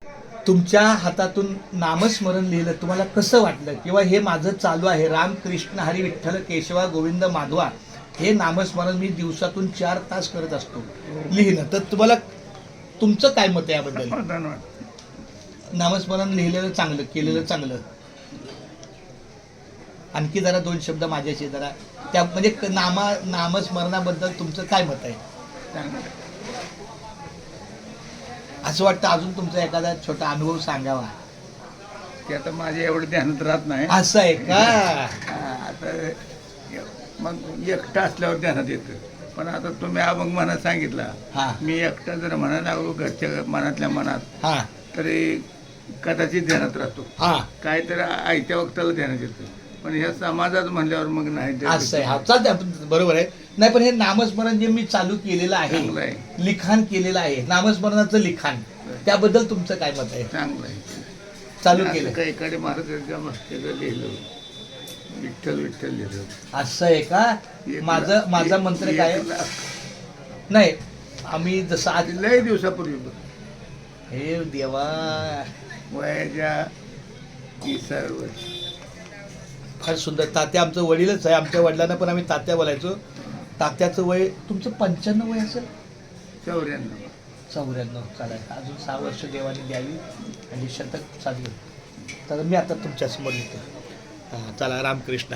तुमच्या हातातून नामस्मरण लिहिलं तुम्हाला कसं वाटलं, किंवा हे माझं चालू आहे राम कृष्ण हरी विठ्ठल केशवा गोविंद माधवा, हे नामस्मरण मी दिवसातून 4 तास करत असतो लिहिणं, तर तुम्हाला तुमचं काय मत आहे याबद्दल? समाधान वाटतं. नामस्मरण लिहिलेलं चांगलं, केलेलं चांगलं. आणखी जरा 2 शब्द माझ्याशी जरा त्या म्हणजे नामस्मरणाबद्दल तुमचं काय मत आहे? चांगलं आहे. असं वाटतं अजून तुमचा एखादा छोटा अनुभव सांगावा. ते आता माझ्या एवढं ध्यानात राहत नाही. असं आहे का? आता मग एकटा असल्यावर ध्यानात येतं. पण आता तुम्ही अभंग म्हणा सांगितला, हा मी एकटा जर म्हणायला लागलो घरच्या मनातल्या मनात, हा तरी कदाचित ध्यानात राहतो. हा काहीतरी आयत्या वक्ताला ध्यानात येतं. पण ह्या समाजात म्हणल्यावर मग नाही ते असं आहे. हा चालतंय, आपण बरोबर आहे. नाही पण हे नामस्मरण जे मी चालू केलेलं चांगलं आहे, आहे. लिखाण केलेलं आहे, नामस्मरणाचं लिखाण, त्याबद्दल तुमचं काय मत आहे? चांगलं आहे. चालू असं केलं काही कडे महाराजांच्या मस्त्याचं लिहिलं, विठ्ठल विठ्ठल लिहिलं. असं आहे का? माझा मंत्र काय आहे? नाही आम्ही जसं आज लय दिवसापूर्वी हे देवा, वयाच्या 30 वर्ष. फार सुंदर. तात्या आमचं वडीलच आहे. आमच्या वडिलांना पण आम्ही तात्या बोलायचो. तात्याचं वय तुमचं 95 वय असेल? 94. 94. चालायचं अजून 6 वर्ष देवाने द्यावी आणि शतक साधलं. तर मी आता तुमच्यासमोर येतो. हां चला, रामकृष्ण.